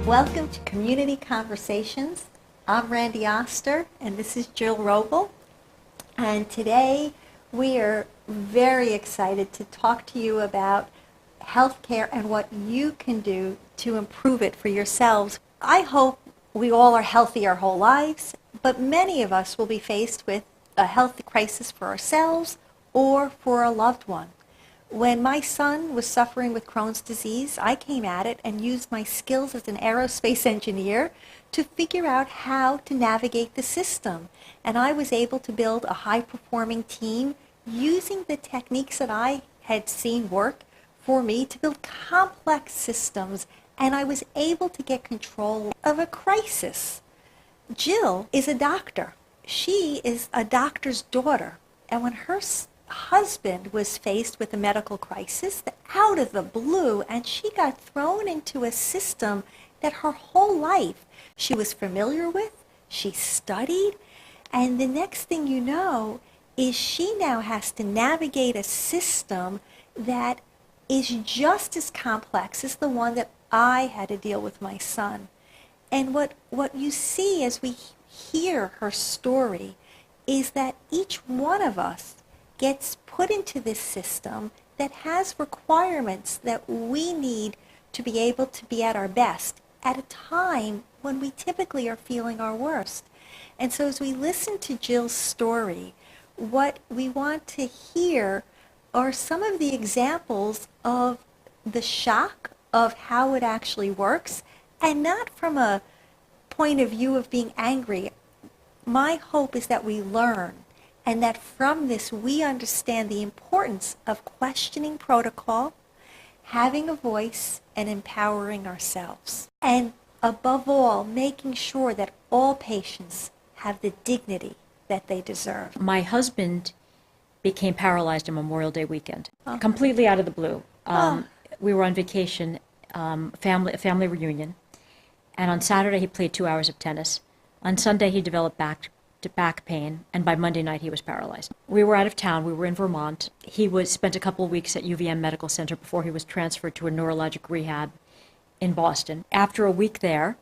Welcome to Community Conversations. I'm Randi Oster, and this is Jill Wruble. And today we are very excited to talk to you about healthcare and what you can do to improve it for yourselves. I hope we all are healthy our whole lives, but many of us will be faced with a health crisis for ourselves or for a loved one. When my son was suffering with Crohn's disease, I came at it and used my skills as an aerospace engineer to figure out how to navigate the system. And I was able to build a high-performing team using the techniques that I had seen work for me to build complex systems, and I was able to get control of a crisis. Jill is a doctor. She is a doctor's daughter, and when her husband was faced with a medical crisis out of the blue, and she got thrown into a system that her whole life she was familiar with, she studied, and the next thing you know is she now has to navigate a system that is just as complex as the one that I had to deal with my son. And what you see as we hear her story is that each one of us gets put into this system that has requirements that we need to be able to be at our best at a time when we typically are feeling our worst. And so as we listen to Jill's story, what we want to hear are some of the examples of the shock of how it actually works, and not from a point of view of being angry. My hope is that we learn, and that from this we understand the importance of questioning protocol, having a voice, and empowering ourselves. And above all, making sure that all patients have the dignity that they deserve. My husband became paralyzed on Memorial Day weekend, completely out of the blue. We were on vacation, a family reunion, and on Saturday he played 2 hours of tennis. On Sunday he developed back pain, and by Monday night he was paralyzed. We were out of town. We were in Vermont. He spent a couple of weeks at UVM Medical Center before he was transferred to a neurologic rehab in Boston. After a week there,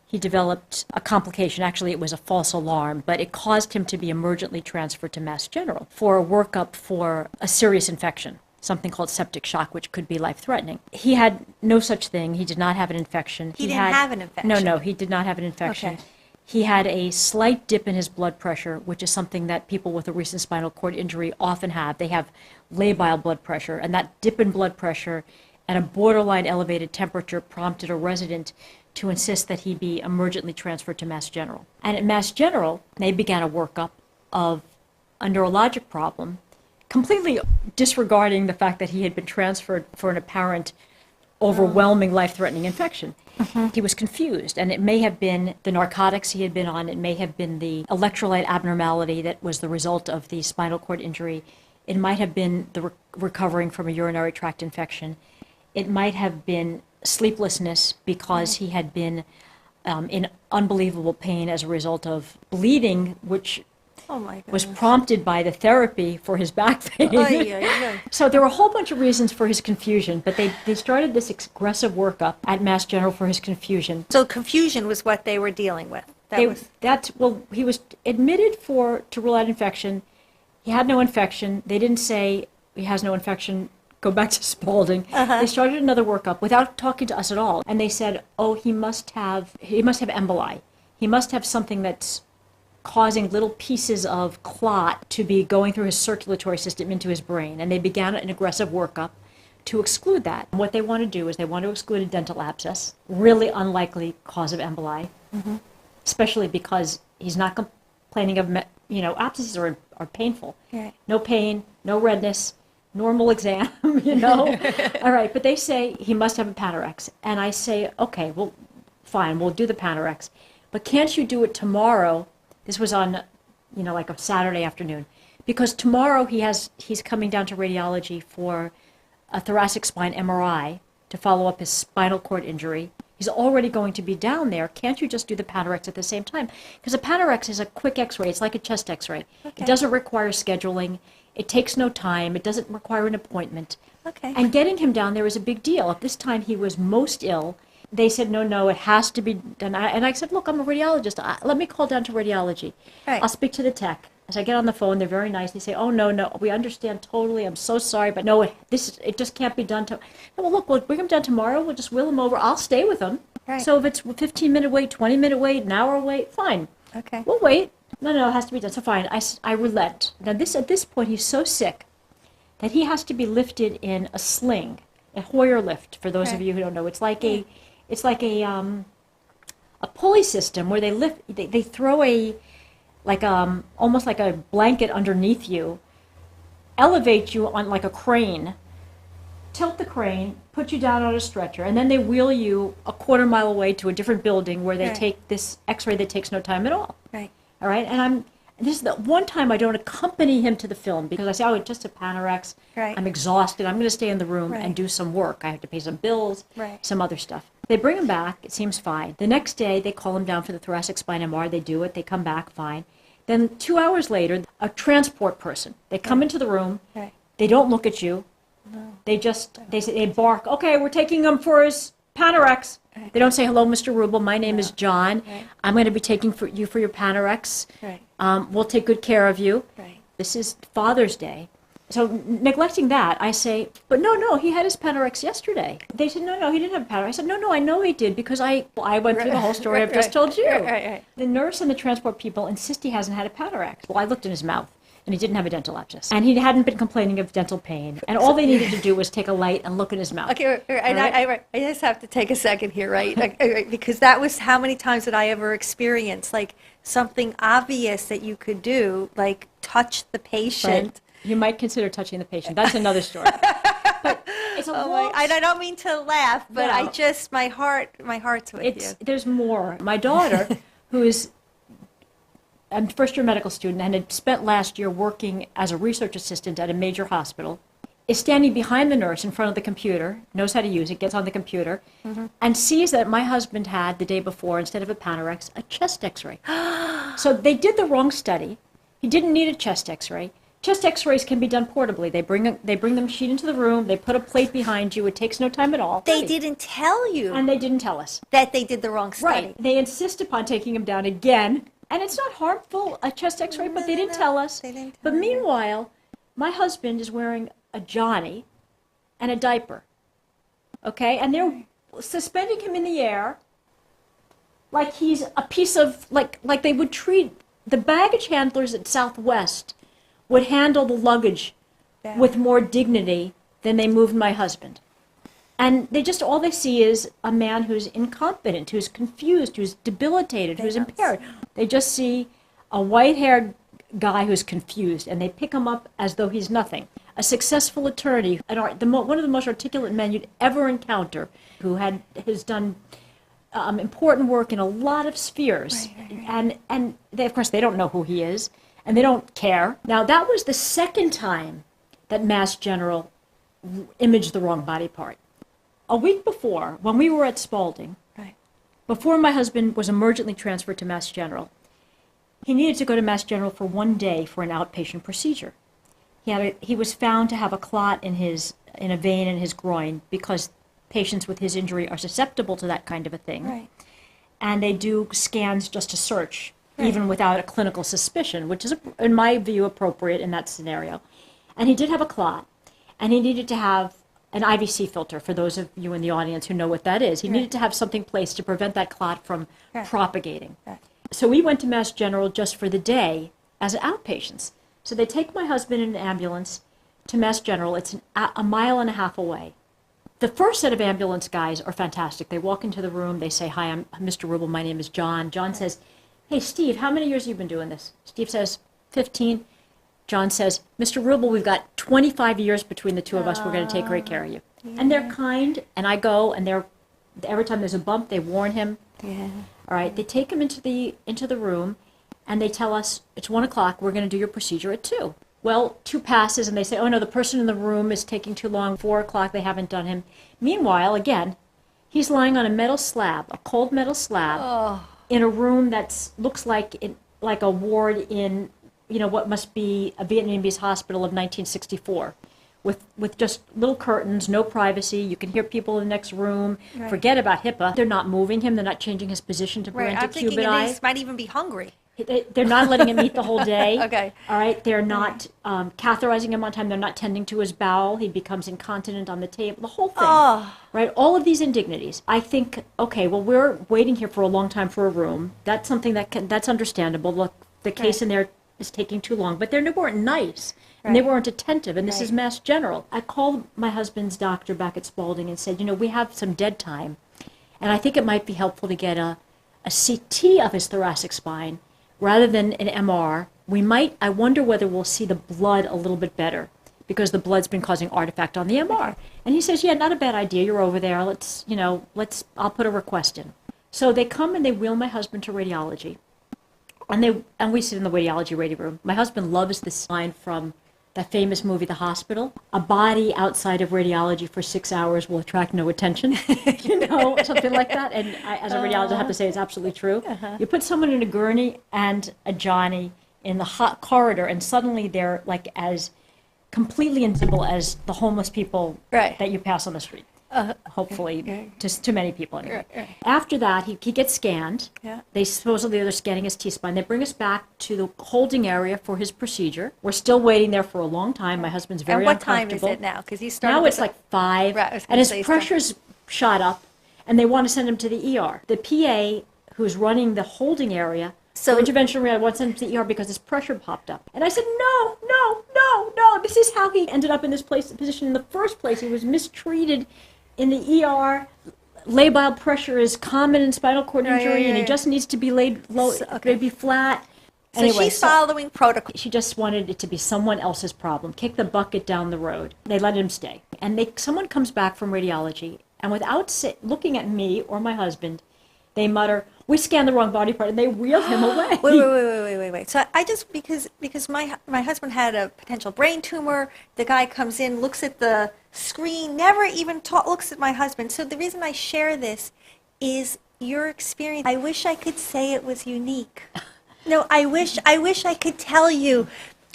he developed a complication. Actually, it was a false alarm, but it caused him to be emergently transferred to Mass General for a workup for a serious infection, something called septic shock, which could be life-threatening. He had no such thing. He did not have an infection. He didn't have an infection? No, he did not have an infection. Okay. He had a slight dip in his blood pressure, which is something that people with a recent spinal cord injury often have. They have labile blood pressure, and that dip in blood pressure and a borderline elevated temperature prompted a resident to insist that he be emergently transferred to Mass General. And at Mass General, they began a workup of a neurologic problem, completely disregarding the fact that he had been transferred for an apparent overwhelming life-threatening infection. He was confused, and it may have been the narcotics he had been on, it may have been the electrolyte abnormality that was the result of the spinal cord injury, it might have been the recovering from a urinary tract infection, it might have been sleeplessness because he had been in unbelievable pain as a result of bleeding, which was prompted by the therapy for his back pain. So there were a whole bunch of reasons for his confusion, but they started this aggressive workup at Mass General for his confusion. So confusion was what they were dealing with. He was admitted to rule out infection. He had no infection. They didn't say he has no infection, go back to Spalding. They started another workup without talking to us at all. And they said, he must have emboli. He must have something that's causing little pieces of clot to be going through his circulatory system into his brain. And they began an aggressive workup to exclude that. And what they want to do is they want to exclude a dental abscess, really unlikely cause of emboli, especially because he's not complaining of, abscesses are painful. Right. No pain, no redness, normal exam, All right, but they say he must have a Panorex. And I say, okay, well, fine, we'll do the Panorex. But can't you do it tomorrow? This was on, like a Saturday afternoon. Because tomorrow he's coming down to radiology for a thoracic spine MRI to follow up his spinal cord injury. He's already going to be down there. Can't you just do the Panorex at the same time? Because a Panorex is a quick x-ray. It's like a chest x-ray. Okay. It doesn't require scheduling. It takes no time. It doesn't require an appointment. Okay. And getting him down there is a big deal. At this time, he was most ill. They said, no, it has to be done. And I said, look, I'm a radiologist. Let me call down to radiology. Right. I'll speak to the tech. As I get on the phone, they're very nice. They say, oh, no, we understand totally. I'm so sorry, but no, it just can't be done. Well, look, we'll bring him down tomorrow. We'll just wheel him over. I'll stay with him. Right. So if it's 15-minute wait, 20-minute wait, an hour wait, fine. Okay. We'll wait. No, it has to be done. So fine, I relent. Now at this point, he's so sick that he has to be lifted in a sling, a Hoyer lift. For those of you who don't know, it's like a pulley system where they throw almost like a blanket underneath you, elevate you on like a crane, tilt the crane, put you down on a stretcher, and then they wheel you a quarter mile away to a different building where they take this X-ray that takes no time at all. Right. All right, and this is the one time I don't accompany him to the film because I say, oh, it's just a Panorex. Right. I'm exhausted. I'm going to stay in the room and do some work. I have to pay some bills, some other stuff. They bring him back. It seems fine. The next day, they call him down for the thoracic spine MR. They do it. They come back fine. Then 2 hours later, a transport person. They come into the room. Right. They don't look at you. No. They bark. Okay, we're taking him for his Panorex. Right. They don't say, hello, Mr. Wruble, my name is John. Right. I'm going to be taking you for your Panorex. Right. We'll take good care of you. Right. This is Father's Day. So neglecting that, I say, but no, he had his Panorex yesterday. They said, no, he didn't have a Panorex. I said, no, I know he did because I went through the whole story I've just told you. Right. The nurse and the transport people insist he hasn't had a Panorex. Well, I looked in his mouth. And he didn't have a dental abscess. And he hadn't been complaining of dental pain. And all they needed to do was take a light and look in his mouth. Okay, and I just have to take a second here, right? Because that was how many times did I ever experience, like, something obvious that you could do, like touch the patient. Right. You might consider touching the patient. That's another story. But it's a long... I don't mean to laugh, but my heart's with you. There's more. My daughter, who is a first-year medical student and had spent last year working as a research assistant at a major hospital, is standing behind the nurse in front of the computer, knows how to use it, gets on the computer, and sees that my husband had, the day before, instead of a Panorex, a chest X-ray. So they did the wrong study. He didn't need a chest X-ray. Chest X-rays can be done portably. They bring the machine into the room. They put a plate behind you. It takes no time at all. They didn't tell you. And they didn't tell us. That they did the wrong study. Right. They insist upon taking him down again. And it's not harmful, a chest X-ray, but they didn't tell us. But meanwhile, my husband is wearing a Johnny and a diaper. Okay? And they're suspending him in the air like he's a piece of, like they would treat, the baggage handlers at Southwest would handle the luggage with more dignity than they moved my husband. And all they see is a man who's incompetent, who's confused, who's debilitated, who's impaired. They just see a white-haired guy who's confused, and they pick him up as though he's nothing. A successful attorney, one of the most articulate men you'd ever encounter, who has done important work in a lot of spheres. Right. And they, of course, they don't know who he is, and they don't care. Now, that was the second time that Mass General imaged the wrong body part. A week before, when we were at Spaulding, before my husband was emergently transferred to Mass General, he needed to go to Mass General for 1 day for an outpatient procedure. He was found to have a clot in a vein in his groin because patients with his injury are susceptible to that kind of a thing. Right. And they do scans just to search, even without a clinical suspicion, which is, in my view, appropriate in that scenario. And he did have a clot, and he needed to have an IVC filter, for those of you in the audience who know what that is. He needed to have something placed to prevent that clot from propagating. Right. So we went to Mass General just for the day as outpatients. So they take my husband in an ambulance to Mass General. It's a mile and a half away. The first set of ambulance guys are fantastic. They walk into the room. They say, hi, I'm Mr. Wruble. My name is John. John says, hey, Steve, how many years have you been doing this? Steve says, 15. John says, Mr. Wruble, we've got 25 years between the two of us. We're going to take great care of you. Yeah. And they're kind, and I go, and every time there's a bump, they warn him. Yeah. All right, they take him into the room, and they tell us, it's 1 o'clock, we're going to do your procedure at 2. Well, 2 passes, and they say, oh, no, the person in the room is taking too long. 4 o'clock, they haven't done him. Meanwhile, again, he's lying on a metal slab, a cold metal slab, in a room that looks like a ward in what must be a Vietnamese hospital of 1964, with just little curtains, no privacy. You can hear people in the next room. Right. Forget about HIPAA. They're not moving him. They're not changing his position to prevent I'm a thinking cubitus. he might even be hungry. They're not letting him eat the whole day. Okay. All right. They're not catheterizing him on time. They're not tending to his bowel. He becomes incontinent on the table. The whole thing. Oh. Right. All of these indignities. I think, okay, well, we're waiting here for a long time for a room. That's something that's understandable. Look, the case in there is taking too long. But they weren't nice. And they weren't attentive. And this is Mass General. I called my husband's doctor back at Spalding and said, we have some dead time. And I think it might be helpful to get a CT of his thoracic spine rather than an MR. I wonder whether we'll see the blood a little bit better because the blood's been causing artifact on the MR. And he says, yeah, not a bad idea. You're over there. I'll put a request in. So they come and they wheel my husband to radiology. And we sit in the radiology waiting room. My husband loves the sign from that famous movie, The Hospital. A body outside of radiology for 6 hours will attract no attention. Something like that. And as a radiologist, I have to say it's absolutely true. You put someone in a gurney and a Johnny in the hot corridor, and suddenly they're like as completely invisible as the homeless people that you pass on the street. Hopefully, to many people anyway. After that, he gets scanned. They supposedly they're scanning his T-spine. They bring us back to the holding area for his procedure. We're still waiting there for a long time. My husband's very uncomfortable. And what time is it now? Because he started. Now it's like 5, and his pressure's shot up, and they want to send him to the ER. The PA who's running the holding area, so interventional rehab, wants to send him to the ER because his pressure popped up. And I said, no. This is how he ended up in this position in the first place. He was mistreated in the ER. Labile pressure is common in spinal cord injury, and he just needs to be laid low, maybe flat. So anyway, she's following protocol. She just wanted it to be someone else's problem. Kick the bucket down the road. They let him stay. And someone comes back from radiology, and without looking at me or my husband, they mutter, "We scanned the wrong body part," and they wheel him away. Wait. So I just, because my husband had a potential brain tumor, the guy comes in, looks at the screen, never even looks at my husband. So the reason I share this is your experience. I wish I could say it was unique. No, I wish I could tell you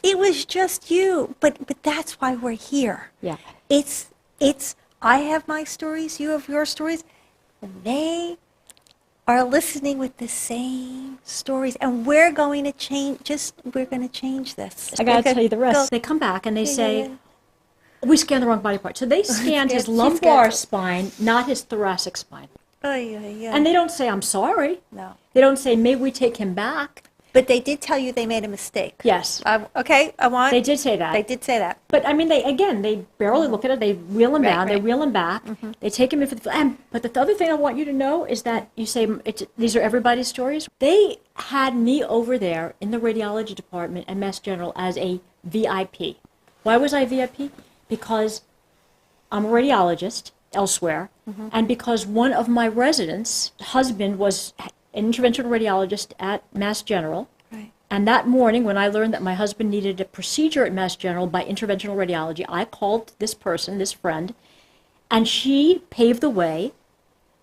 it was just you. But that's why we're here. Yeah. It's I have my stories, you have your stories, and they are listening with the same stories, and we're going to change this. I got to tell you the rest. They come back and they say, "We scanned the wrong body part." So they scanned his lumbar spine, not his thoracic spine. And they don't say, "I'm sorry." No. They don't say, "Maybe we take him back." But they did tell you they made a mistake. Yes. They did say that. They did say that. But I mean, they barely look at it. They wheel him down. They wheel him back. Mm-hmm. They take him in for the. But the other thing I want you to know is that you say these are everybody's stories. They had me over there in the radiology department at Mass General as a VIP. Why was I VIP? Because I'm a radiologist elsewhere, and because one of my residents' husband was an interventional radiologist at Mass General. Right. And that morning, when I learned that my husband needed a procedure at Mass General by interventional radiology, I called this person, this friend, and she paved the way,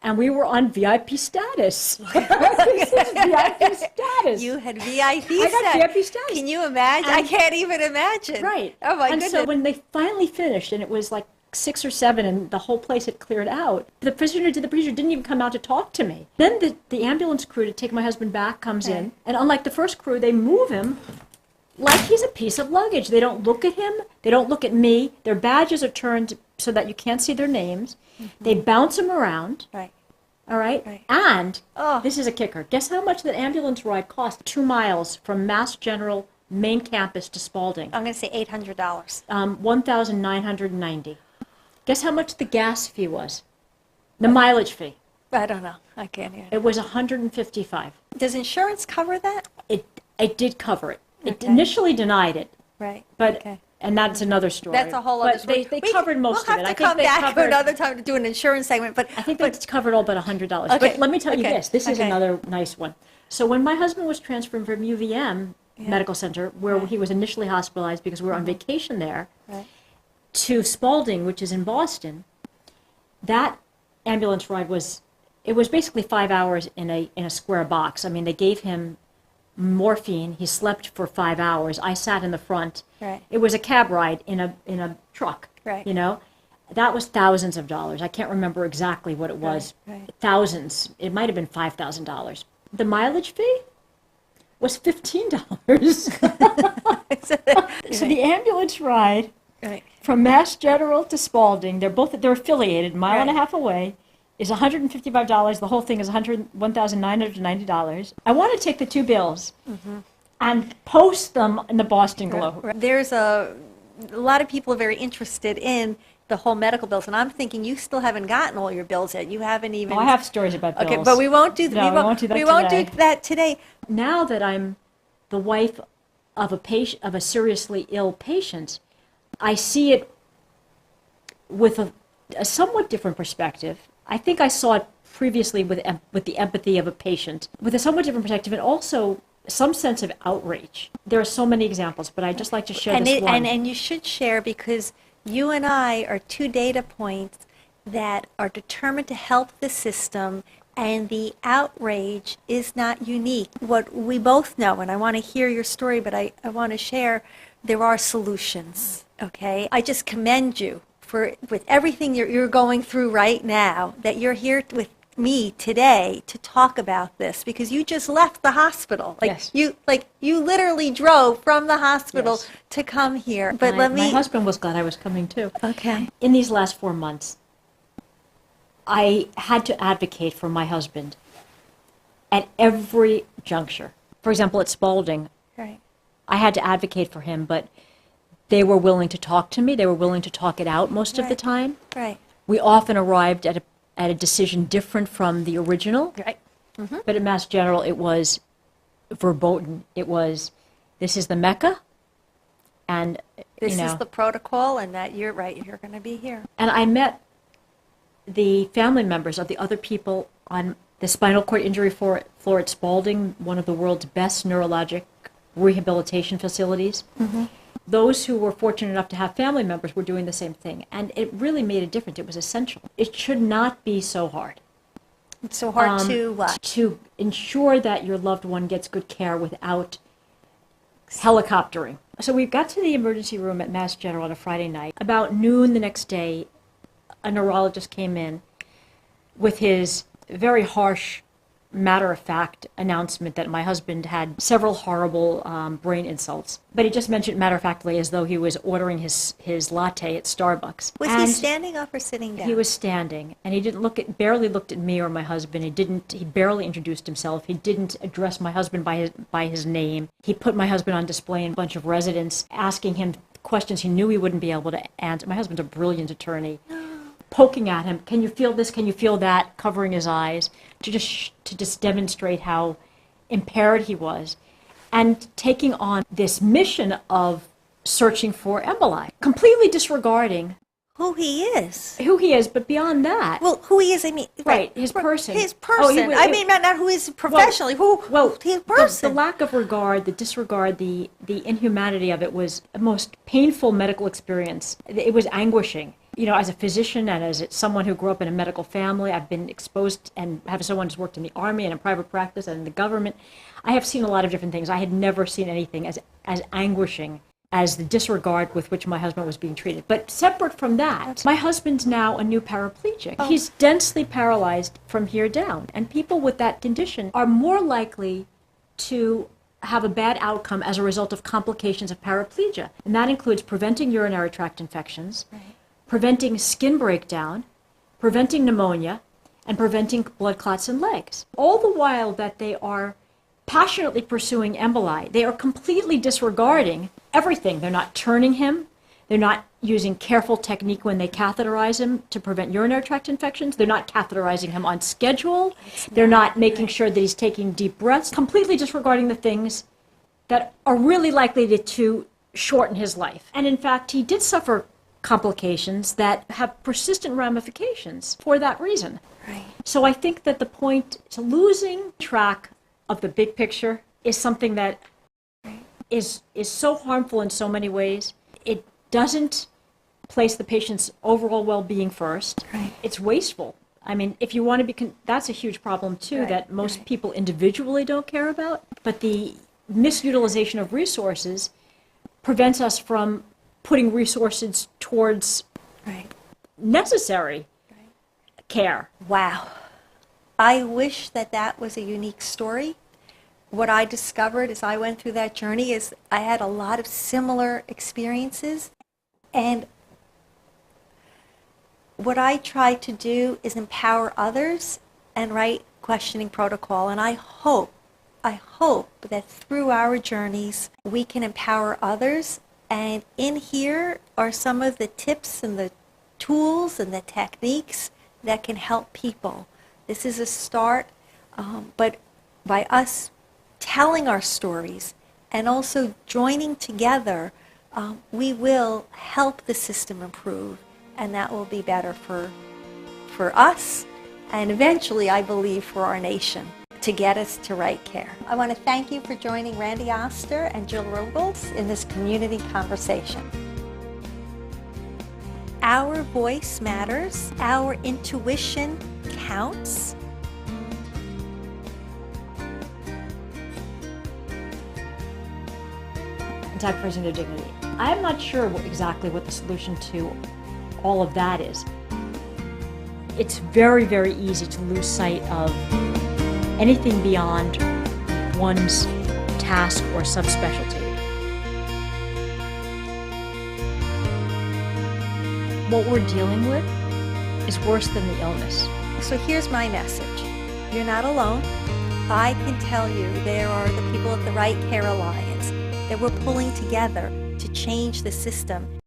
and we were on VIP status. This is VIP status. You had VIP status. I got VIP status. Can you imagine? I can't even imagine. Right. Oh, my goodness. And so when they finally finished, and it was like 6 or 7, and the whole place had cleared out, the physician who did the procedure didn't even come out to talk to me. Then the ambulance crew to take my husband back comes in, and unlike the first crew, they move him like he's a piece of luggage. They don't look at him. They don't look at me. Their badges are turned so that you can't see their names. Mm-hmm. They bounce him around. Right. All right? And this is a kicker. Guess how much that ambulance ride cost? 2 miles from Mass General main campus to Spalding. I'm going to say $800. $1,990. Guess how much the gas fee was? The mileage fee. I don't know. I can't hear. It was $155. Does insurance cover that? It did cover it. It initially denied it. Right. But and that's another story. That's a whole other story. They covered most of it. We'll have to come back for another time to do an insurance segment. But I think it's covered all but $100. Okay. But let me tell you this. This is another nice one. So when my husband was transferred from UVM Medical Center, where he was initially hospitalized because we were on vacation there, to Spalding, which is in Boston, that ambulance ride was basically 5 hours in a square box. I mean, they gave him morphine. He slept for 5 hours. I sat in the front. Right. It was a cab ride in a truck. Right. You know, that was thousands of dollars. I can't remember exactly what it was. Right. Thousands. It might have been $5,000. The mileage fee was $15. So the ambulance ride Right. from Mass General to Spalding, they're affiliated, mile and a Right. half away, is $155. The whole thing is $1,990. I want to take the two bills and post them in the Boston Globe. There's a lot of people are very interested in the whole medical bills, and I'm thinking you still haven't gotten all your bills yet. You haven't even. Well, I have stories about bills. Okay, but we won't do No, we won't do that We won't do today. that today. Now that I'm the wife of a seriously ill patient, I see it with a somewhat different perspective. I think I saw it previously with the empathy of a patient, with a somewhat different perspective, and also some sense of outrage. There are so many examples, but I'd just like to share this one. And you should share, because you and I are two data points that are determined to help the system, and the outrage is not unique. What we both know, and I want to hear your story, but I want to share, there are solutions, okay? I just commend you with everything you're going through right now, that you're here with me today to talk about this, because you just left the hospital. Yes. You literally drove from the hospital Yes. to come here. But My husband was glad I was coming too. Okay. In these last 4 months, I had to advocate for my husband at every juncture. For example, at Spalding, Right. I had to advocate for him, but they were willing to talk to me. They were willing to talk it out most of the Right. time. Right. We often arrived at a decision different from the original. Right. But at Mass General, it was verboten. It was, this is the Mecca, and This you know. is the protocol, and that you're right. You're going to be here. And I met the family members of the other people on the spinal cord injury floor at Spalding, one of the world's best neurologic rehabilitation facilities. Those who were fortunate enough to have family members were doing the same thing, and it really made a difference. It was essential. It should not be so hard. It's so hard to what? To ensure that your loved one gets good care without helicoptering. So we got to the emergency room at Mass General on a Friday night. About noon the next day, a neurologist came in with his very harsh, matter-of-fact announcement that my husband had several horrible brain insults. But he just mentioned matter-of-factly as though he was ordering his latte at Starbucks. Was he standing up or sitting down? He was standing, and he barely looked at me or my husband. He barely introduced himself. He didn't address my husband by his name. He put my husband on display in a bunch of residents, asking him questions he knew he wouldn't be able to answer. My husband's a brilliant attorney. Poking at him, can you feel this, can you feel that, covering his eyes, to just demonstrate how impaired he was, and taking on this mission of searching for emboli, completely disregarding who he is. who he is, but beyond that, Well, who he is, I mean. Right, his person. His Oh, person. I mean, not who he is professionally. His person. the lack of regard, the disregard, the inhumanity of it was a most painful medical experience. It was anguishing. You know, as a physician and as someone who grew up in a medical family, I've been exposed and have someone who's worked in the Army and in private practice and in the government. I have seen a lot of different things. I had never seen anything as anguishing as the disregard with which my husband was being treated. But separate from that, my husband's now a new paraplegic. Oh. He's densely paralyzed from here down. And people with that condition are more likely to have a bad outcome as a result of complications of paraplegia. And that includes preventing urinary tract infections, preventing skin breakdown, preventing pneumonia, and preventing blood clots in legs. All the while that they are passionately pursuing emboli, they are completely disregarding everything. They're not turning him. They're not using careful technique when they catheterize him to prevent urinary tract infections. They're not catheterizing him on schedule. They're not making sure that he's taking deep breaths, completely disregarding the things that are really likely to shorten his life. And in fact, he did suffer complications that have persistent ramifications for that reason. Right. So I think that the point to losing track of the big picture is something that is so harmful in so many ways. It doesn't place the patient's overall well-being first. Right. It's wasteful. I mean, if you want to be, that's a huge problem too, that most people individually don't care about. But the misutilization of resources prevents us from putting resources towards Right. necessary care. Wow. I wish that that was a unique story. What I discovered as I went through that journey is I had a lot of similar experiences. And what I try to do is empower others and write questioning protocol. And I hope that through our journeys, we can empower others. And in here are some of the tips and the tools and the techniques that can help people. This is a start, but by us telling our stories and also joining together, we will help the system improve, and that will be better for us and eventually, I believe, for our nation to get us to right care. I want to thank you for joining Randi Oster and Jill Wruble in this community conversation. Our voice matters. Our intuition counts. And sacrificing their dignity. I'm not sure exactly what the solution to all of that is. It's very, very easy to lose sight of anything beyond one's task or subspecialty. What we're dealing with is worse than the illness. So here's my message. You're not alone. I can tell you there are the people at the Right Care Alliance that we're pulling together to change the system